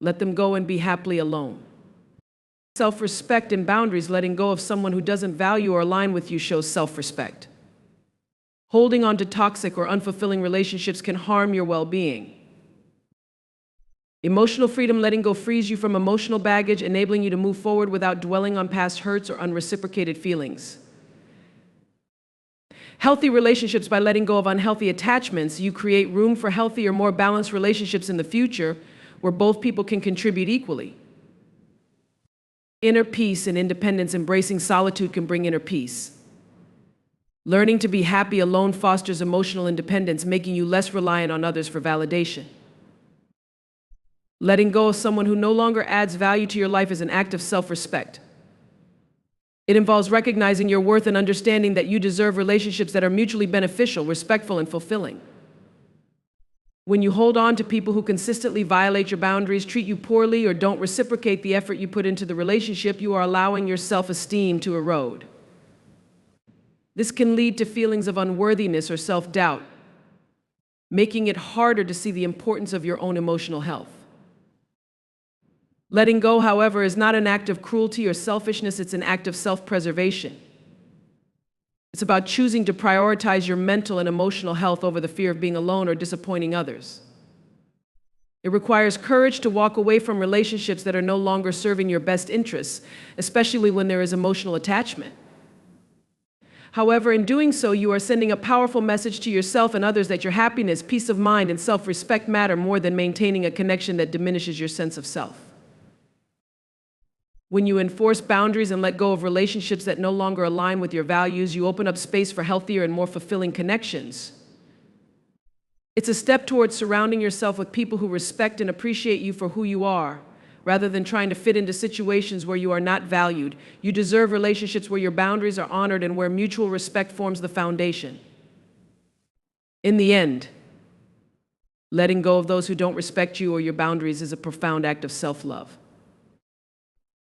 Let them go and be happily alone. Self-respect and boundaries. Letting go of someone who doesn't value or align with you shows self-respect. Holding on to toxic or unfulfilling relationships can harm your well-being. Emotional freedom. Letting go frees you from emotional baggage, enabling you to move forward without dwelling on past hurts or unreciprocated feelings. Healthy relationships. By letting go of unhealthy attachments, you create room for healthier, more balanced relationships in the future where both people can contribute equally. Inner peace and independence. Embracing solitude can bring inner peace. Learning to be happy alone fosters emotional independence, making you less reliant on others for validation. Letting go of someone who no longer adds value to your life is an act of self-respect. It involves recognizing your worth and understanding that you deserve relationships that are mutually beneficial, respectful, and fulfilling. When you hold on to people who consistently violate your boundaries, treat you poorly, or don't reciprocate the effort you put into the relationship, you are allowing your self-esteem to erode. This can lead to feelings of unworthiness or self-doubt, making it harder to see the importance of your own emotional health. Letting go, however, is not an act of cruelty or selfishness. It's an act of self-preservation. It's about choosing to prioritize your mental and emotional health over the fear of being alone or disappointing others. It requires courage to walk away from relationships that are no longer serving your best interests, especially when there is emotional attachment. However, in doing so, you are sending a powerful message to yourself and others that your happiness, peace of mind, and self-respect matter more than maintaining a connection that diminishes your sense of self. When you enforce boundaries and let go of relationships that no longer align with your values, you open up space for healthier and more fulfilling connections. It's a step towards surrounding yourself with people who respect and appreciate you for who you are, rather than trying to fit into situations where you are not valued. You deserve relationships where your boundaries are honored and where mutual respect forms the foundation. In the end, letting go of those who don't respect you or your boundaries is a profound act of self-love.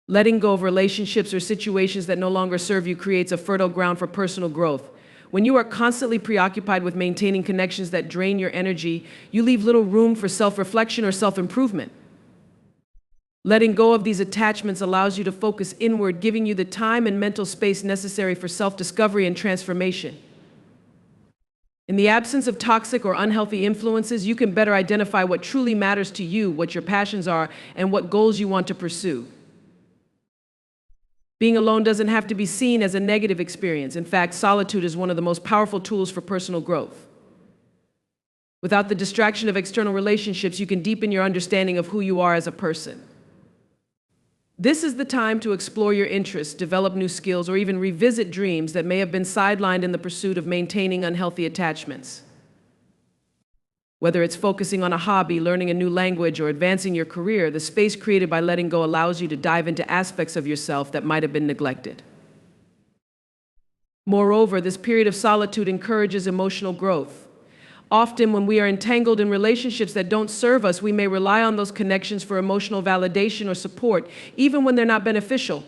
Letting go of relationships or situations that no longer serve you creates a fertile ground for personal growth. When you are constantly preoccupied with maintaining connections that drain your energy, you leave little room for self-reflection or self-improvement. Letting go of these attachments allows you to focus inward, giving you the time and mental space necessary for self-discovery and transformation. In the absence of toxic or unhealthy influences, you can better identify what truly matters to you, what your passions are, and what goals you want to pursue. Being alone doesn't have to be seen as a negative experience. In fact, solitude is one of the most powerful tools for personal growth. Without the distraction of external relationships, you can deepen your understanding of who you are as a person. This is the time to explore your interests, develop new skills, or even revisit dreams that may have been sidelined in the pursuit of maintaining unhealthy attachments. Whether it's focusing on a hobby, learning a new language, or advancing your career, the space created by letting go allows you to dive into aspects of yourself that might have been neglected. Moreover, this period of solitude encourages emotional growth. Often, when we are entangled in relationships that don't serve us, we may rely on those connections for emotional validation or support, even when they're not beneficial.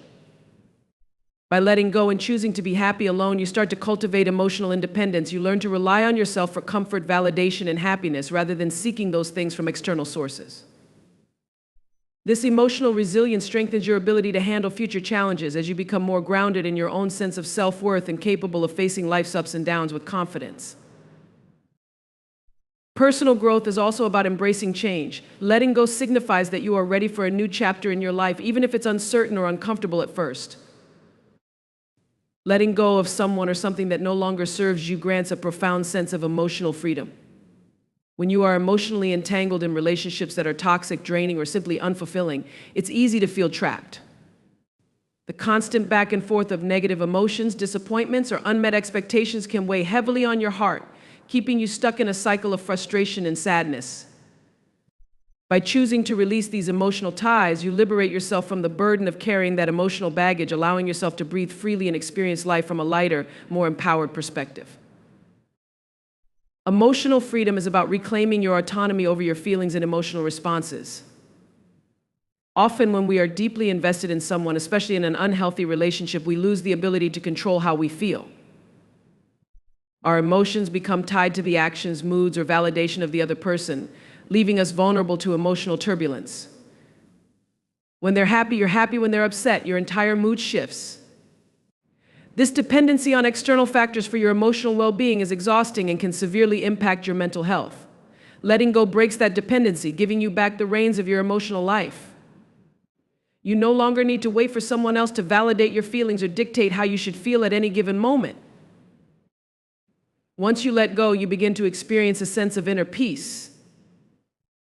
By letting go and choosing to be happy alone, you start to cultivate emotional independence. You learn to rely on yourself for comfort, validation, and happiness rather than seeking those things from external sources. This emotional resilience strengthens your ability to handle future challenges as you become more grounded in your own sense of self-worth and capable of facing life's ups and downs with confidence. Personal growth is also about embracing change. Letting go signifies that you are ready for a new chapter in your life, even if it's uncertain or uncomfortable at first. Letting go of someone or something that no longer serves you grants a profound sense of emotional freedom. When you are emotionally entangled in relationships that are toxic, draining, or simply unfulfilling, it's easy to feel trapped. The constant back and forth of negative emotions, disappointments, or unmet expectations can weigh heavily on your heart, keeping you stuck in a cycle of frustration and sadness. By choosing to release these emotional ties, you liberate yourself from the burden of carrying that emotional baggage, allowing yourself to breathe freely and experience life from a lighter, more empowered perspective. Emotional freedom is about reclaiming your autonomy over your feelings and emotional responses. Often, when we are deeply invested in someone, especially in an unhealthy relationship, we lose the ability to control how we feel. Our emotions become tied to the actions, moods, or validation of the other person, leaving us vulnerable to emotional turbulence. When they're happy, you're happy. When they're upset, your entire mood shifts. This dependency on external factors for your emotional well-being is exhausting and can severely impact your mental health. Letting go breaks that dependency, giving you back the reins of your emotional life. You no longer need to wait for someone else to validate your feelings or dictate how you should feel at any given moment. Once you let go, you begin to experience a sense of inner peace.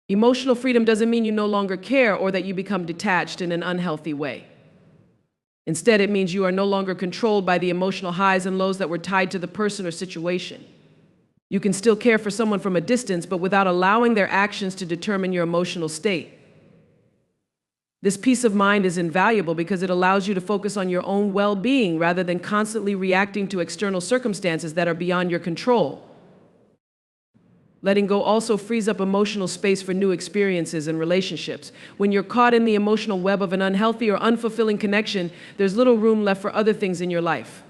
Emotional freedom doesn't mean you no longer care or that you become detached in an unhealthy way. Instead, it means you are no longer controlled by the emotional highs and lows that were tied to the person or situation. You can still care for someone from a distance, but without allowing their actions to determine your emotional state. This peace of mind is invaluable because it allows you to focus on your own well-being rather than constantly reacting to external circumstances that are beyond your control. Letting go also frees up emotional space for new experiences and relationships. When you're caught in the emotional web of an unhealthy or unfulfilling connection, there's little room left for other things in your life.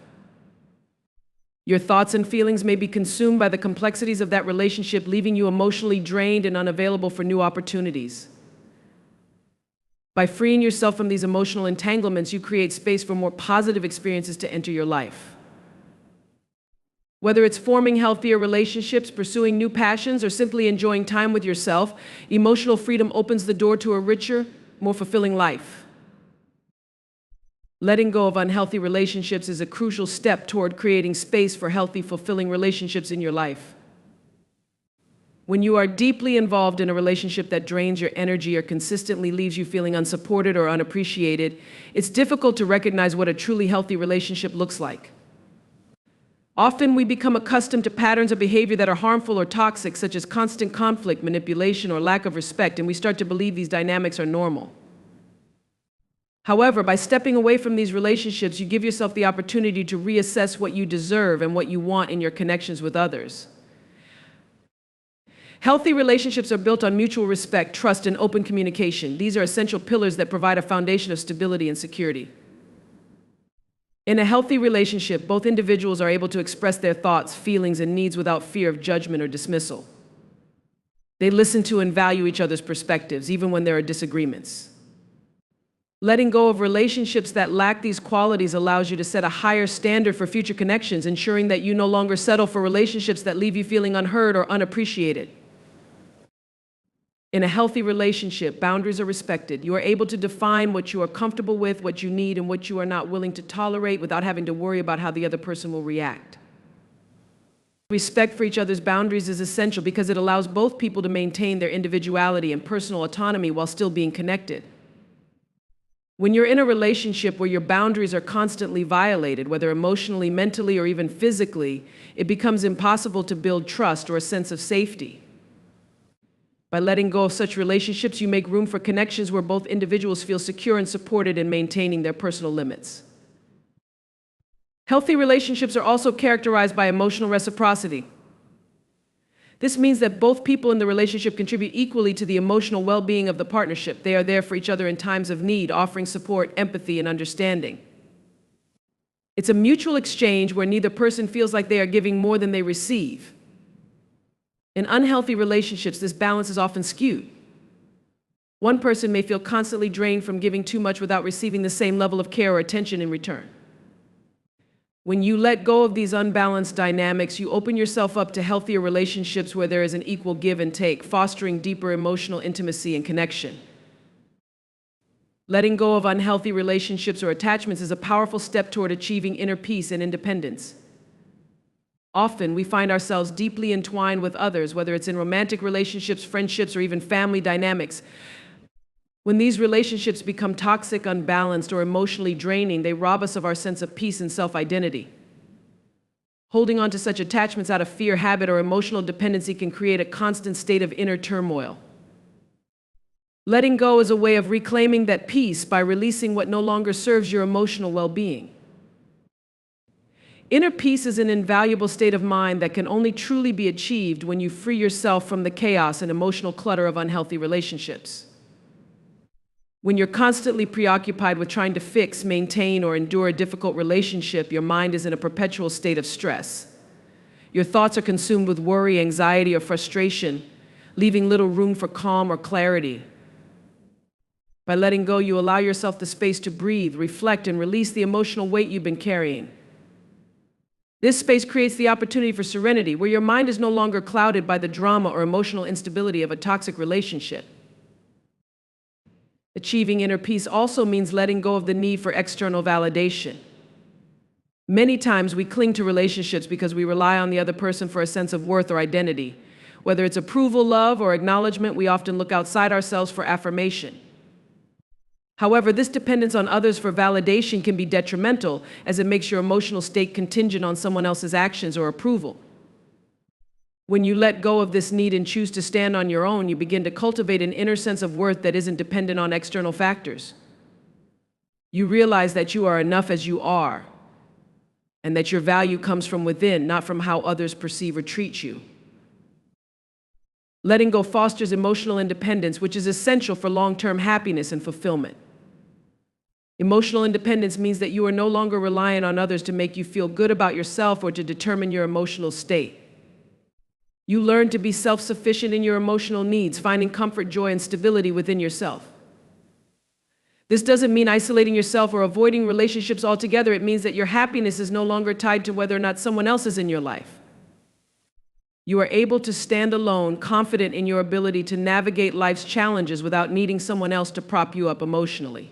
Your thoughts and feelings may be consumed by the complexities of that relationship, leaving you emotionally drained and unavailable for new opportunities. By freeing yourself from these emotional entanglements, you create space for more positive experiences to enter your life. Whether it's forming healthier relationships, pursuing new passions, or simply enjoying time with yourself, emotional freedom opens the door to a richer, more fulfilling life. Letting go of unhealthy relationships is a crucial step toward creating space for healthy, fulfilling relationships in your life. When you are deeply involved in a relationship that drains your energy or consistently leaves you feeling unsupported or unappreciated, it's difficult to recognize what a truly healthy relationship looks like. Often we become accustomed to patterns of behavior that are harmful or toxic, such as constant conflict, manipulation, or lack of respect, and we start to believe these dynamics are normal. However, by stepping away from these relationships, you give yourself the opportunity to reassess what you deserve and what you want in your connections with others. Healthy relationships are built on mutual respect, trust, and open communication. These are essential pillars that provide a foundation of stability and security. In a healthy relationship, both individuals are able to express their thoughts, feelings, and needs without fear of judgment or dismissal. They listen to and value each other's perspectives, even when there are disagreements. Letting go of relationships that lack these qualities allows you to set a higher standard for future connections, ensuring that you no longer settle for relationships that leave you feeling unheard or unappreciated. In a healthy relationship, boundaries are respected. You are able to define what you are comfortable with, what you need, and what you are not willing to tolerate without having to worry about how the other person will react. Respect for each other's boundaries is essential because it allows both people to maintain their individuality and personal autonomy while still being connected. When you're in a relationship where your boundaries are constantly violated, whether emotionally, mentally, or even physically, it becomes impossible to build trust or a sense of safety. By letting go of such relationships, you make room for connections where both individuals feel secure and supported in maintaining their personal limits. Healthy relationships are also characterized by emotional reciprocity. This means that both people in the relationship contribute equally to the emotional well-being of the partnership. They are there for each other in times of need, offering support, empathy, and understanding. It's a mutual exchange where neither person feels like they are giving more than they receive. In unhealthy relationships, this balance is often skewed. One person may feel constantly drained from giving too much without receiving the same level of care or attention in return. When you let go of these unbalanced dynamics, you open yourself up to healthier relationships where there is an equal give and take, fostering deeper emotional intimacy and connection. Letting go of unhealthy relationships or attachments is a powerful step toward achieving inner peace and independence. Often, we find ourselves deeply entwined with others, whether it's in romantic relationships, friendships, or even family dynamics. When these relationships become toxic, unbalanced, or emotionally draining, they rob us of our sense of peace and self-identity. Holding on to such attachments out of fear, habit, or emotional dependency can create a constant state of inner turmoil. Letting go is a way of reclaiming that peace by releasing what no longer serves your emotional well-being. Inner peace is an invaluable state of mind that can only truly be achieved when you free yourself from the chaos and emotional clutter of unhealthy relationships. When you're constantly preoccupied with trying to fix, maintain, or endure a difficult relationship, your mind is in a perpetual state of stress. Your thoughts are consumed with worry, anxiety, or frustration, leaving little room for calm or clarity. By letting go, you allow yourself the space to breathe, reflect, and release the emotional weight you've been carrying. This space creates the opportunity for serenity, where your mind is no longer clouded by the drama or emotional instability of a toxic relationship. Achieving inner peace also means letting go of the need for external validation. Many times we cling to relationships because we rely on the other person for a sense of worth or identity. Whether it's approval, love, or acknowledgement, we often look outside ourselves for affirmation. However, this dependence on others for validation can be detrimental, as it makes your emotional state contingent on someone else's actions or approval. When you let go of this need and choose to stand on your own, you begin to cultivate an inner sense of worth that isn't dependent on external factors. You realize that you are enough as you are, and that your value comes from within, not from how others perceive or treat you. Letting go fosters emotional independence, which is essential for long-term happiness and fulfillment. Emotional independence means that you are no longer reliant on others to make you feel good about yourself or to determine your emotional state. You learn to be self-sufficient in your emotional needs, finding comfort, joy, and stability within yourself. This doesn't mean isolating yourself or avoiding relationships altogether. It means that your happiness is no longer tied to whether or not someone else is in your life. You are able to stand alone, confident in your ability to navigate life's challenges without needing someone else to prop you up emotionally.